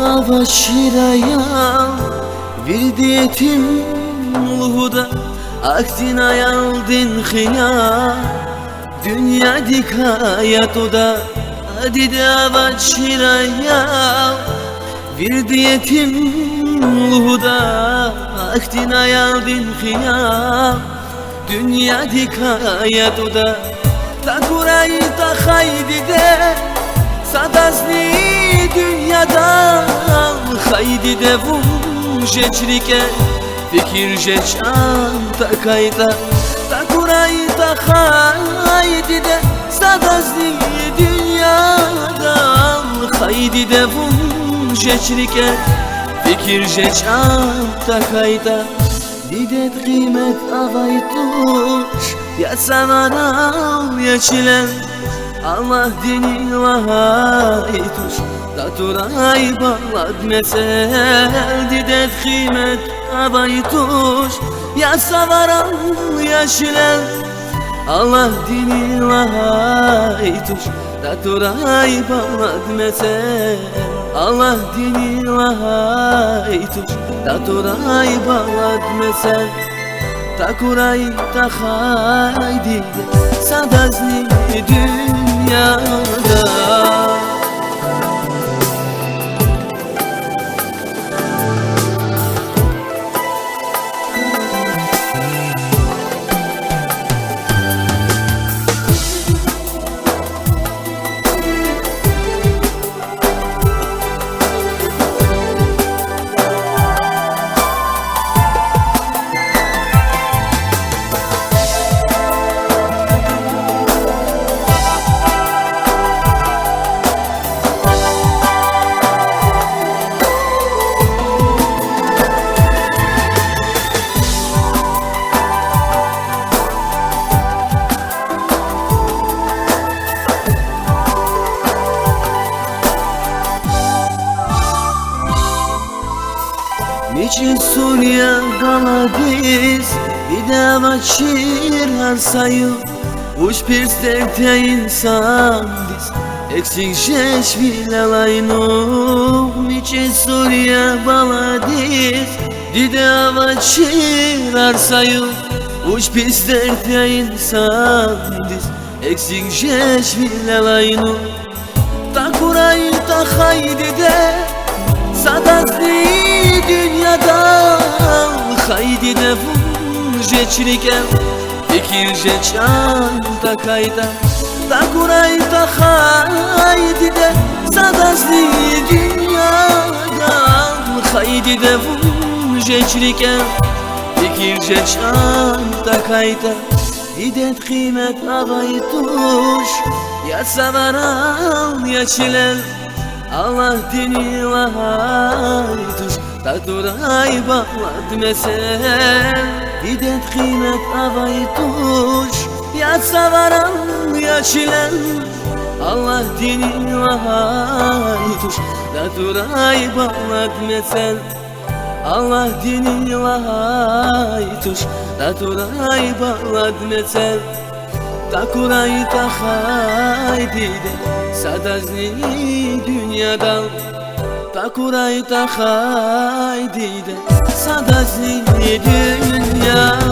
ava şiraya Virdi yetim uluhuda Aktin ayaldin khiya Dünya dik hayat oda Dide ava şiraya Virdi yetim uluhuda Aktin ayaldin khiya Dünya dik hayat oda Takurayı ta haydide Sadazni dünyada Haydide vum jeçrike Fikir jeçan takayda Takurayı ta haydide Sadazni dünyada Haydide vum jeçrike Fikir jeçan takayda Didet kıymet avaytuş Ya samanal ya çilen Allah dini vahaytuş Daturay balad mesel Didet kıymet avaytuş Ya savaral ya çilen Allah dini vahaytuş Daturay balad mesel Allah dini vahaytuş Daturay balad mesel Takuray ta haydide Sadazni dünyada Niçin Suriye galadis İdava çir her sayı Uç pirstekte insan diz Eksik şeş vilalaynu Niçin Suriye galadis İdava çir her sayı Uç pirstekte insan diz Eksik şeş vilalaynu Takurayı ta haydide Sadazni dünyada Haydide vum jeçrike Fikir jeçan takayda Takuray ta haydide Sadazni dünyada Haydide vum jeçrike Fikir jeçan takayda Didet kıymet avaytuş Ya savaral ya çilen Allah dini vahaytuş Taduray bağlad mesel Didet kıymet avaytuş Ya savaral ya çilen Allah dini vahaytuş Taduray bağlad mesel Allah dini vahaytuş Taduray bağlad mesel Takuray ta haydide Sadazni dünyada Takuray ta haydide Sadazni dünyada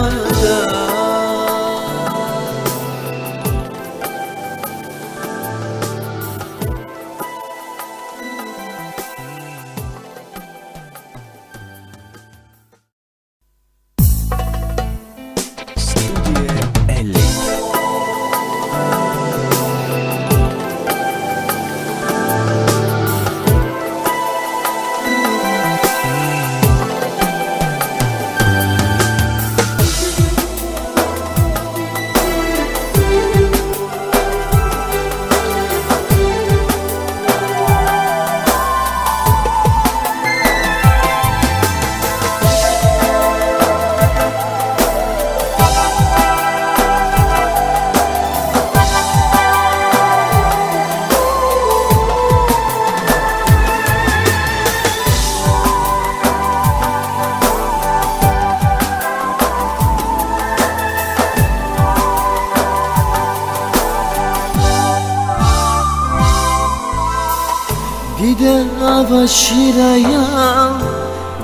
Dide ava şiraya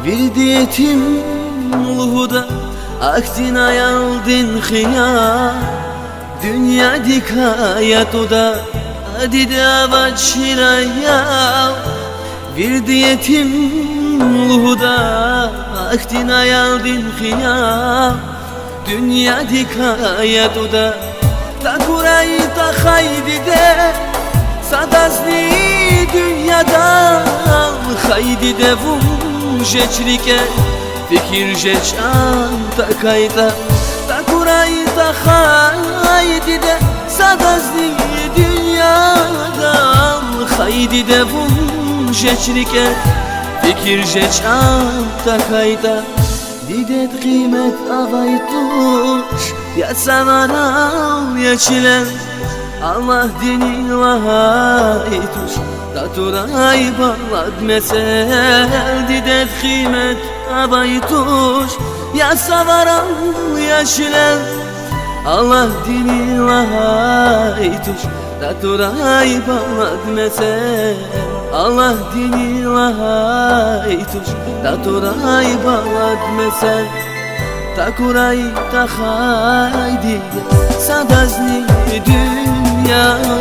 Virdi yetim luhuda Aktin ayaldin hıya Dünya dikayet oda Dide ava şiraya Virdi yetim luhuda Aktin ayaldin hıya Dünya dikayet oda Takurayı ta haydide Sadazli dünyada Haydi de vum jeçrike Fikir jeçan takayda Takurayı da haydi de Sadazli dünyada Haydi de vum jeçrike Fikir jeçan takayda Didet kıymet avay tuş Ya savaral ya çilen Allah dini vahayı tuş Taturay balad mesel Didet kıymet avay tuş Ya savaral ya çilen Allah dini vahayı tuş Taturay balad mesel Allah dini vahayı tuş Taturay balad mesel Takuray ta haydi Sadazli dünyada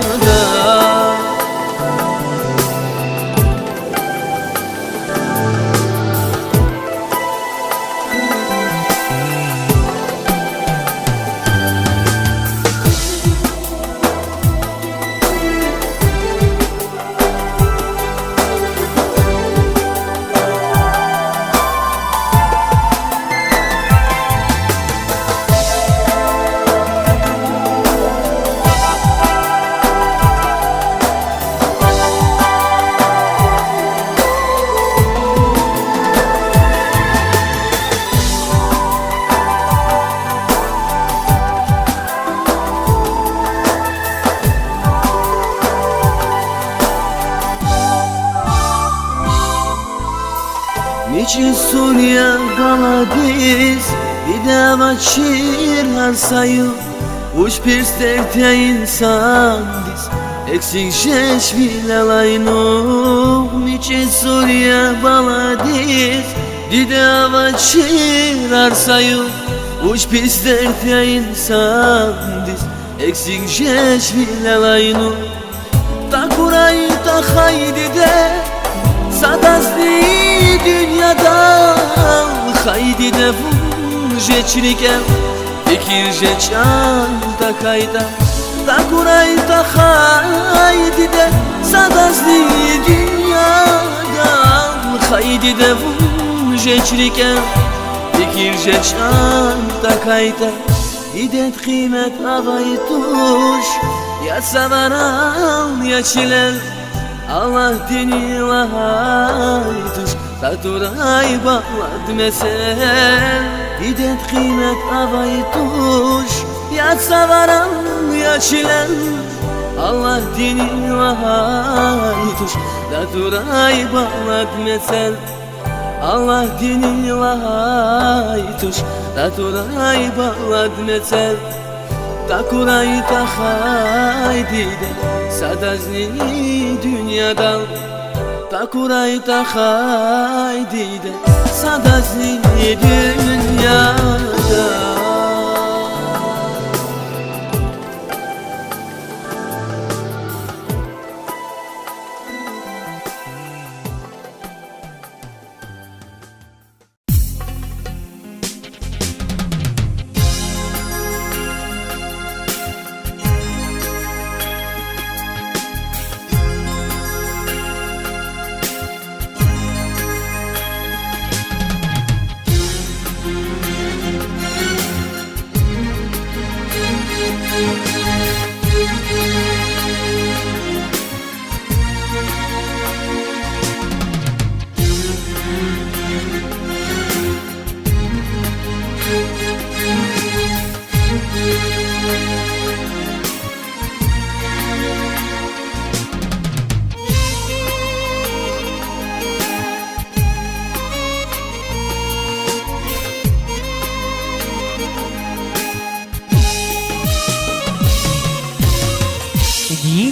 Niçin Suriye baladiz Didava çir harsayı Uç pirsterte insan diz Eksik şeş vilalaynu Niçin Suriye baladiz Didava çir harsayı Uç pirsterte insan diz Eksik şeş vilalaynu Takurayı ta haydi de Sadazli dünyada Haydi de vum jeçrike Fikir jeçan takayda Takuray ta haydi de Sadazli dünyada Haydi de vum jeçrike Fikir jeçan takayda Didet kıymet avay tuş Ya savaral ya çilen Allah dini vahayı tuş Taturay balad mesel Didet kıymet avay tuş Ya savaral ya çilen Allah dini vahayı tuş Taturay balad mesel Allah dini vahayı tuş Taturay balad mesel Takuray ta haydi de Sadazli dünyadan Takuray ta haydi de Sadazli dünyada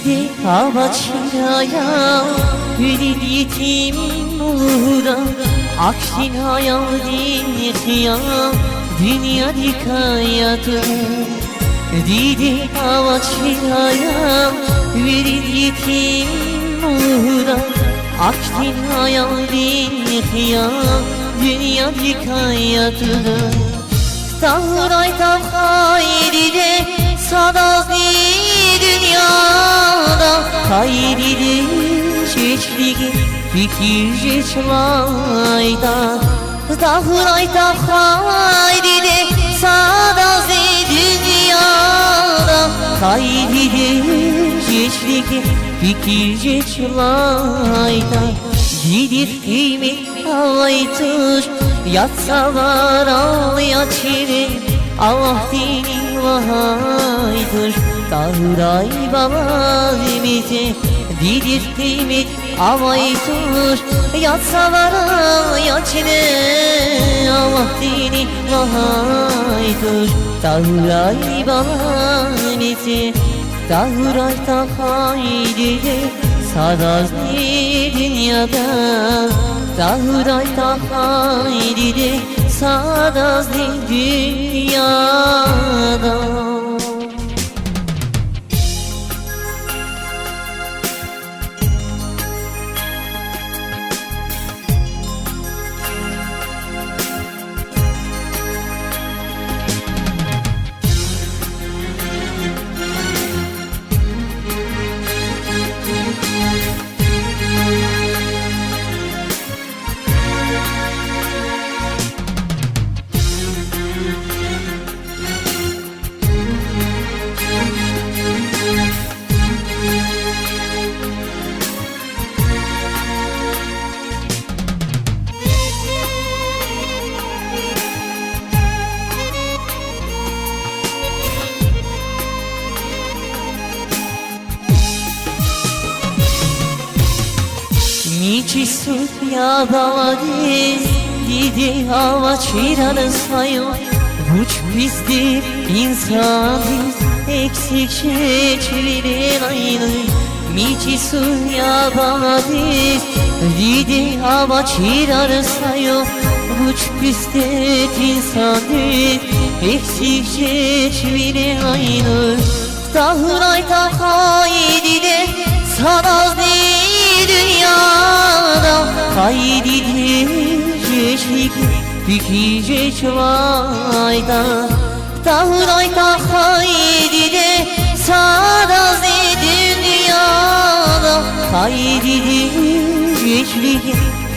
Dide hava çıraya Gülün yetim burada Akşin hayalin hıyam Dünyadik hayatı Dide hava çıraya Gülün yetim burada Akşin hayalin hıyam Dünyadik hayatı Tahray tahayride Sadazi dünyada Hayride çeçligi Fikirce çlayda Tahray tahayride Sadazi dünyada Hayride çeçligi Fikirce çlayda Didir kıymet havaytır Yatsalar ağlaya çire Allah dini vahaydır Tahray baba demete Didir kıymet havaytır Yatsalar ağlaya çire Allah dini vahaydır Tahray baba demete Tahray tahayride Sadazli dünyada Tahray tahayride Sadazli dünyada Niçi Sofya davadiz Didi hava çiranı sayo Buç bizdir insanız Eksik çeçvirir aynı Niçi Sofya davadiz Didi hava çiranı sayo Buç bizdir insanız Eksik çeçvirir aynı Tahray tahayride Sadazli dünyada Hayride çeşlik Dikice çlayda Tahray tahayride Sadazli dünyada Hayride çeşlik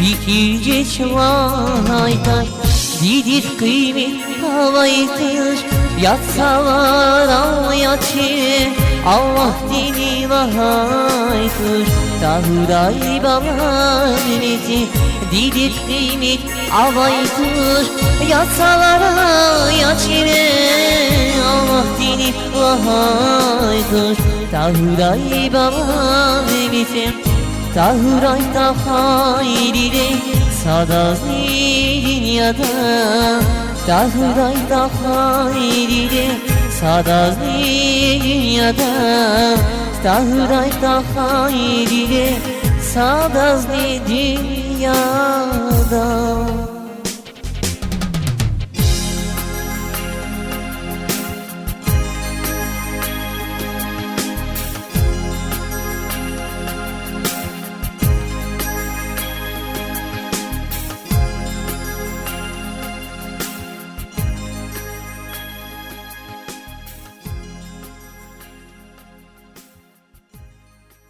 Dikice çlayda Didir kıymet havaytır Yatsalar ağlaya çire Allah dini vahaytır Tahray baba demeti Didir kıymet havaytır Yatsalar ağlaya çire Allah dini vahaytır Tahray baba demeti Tahray tahayride Sadazli dünyada Tahray tahayride Sadazli dünyada Tahray tahayride Sadazli dünyada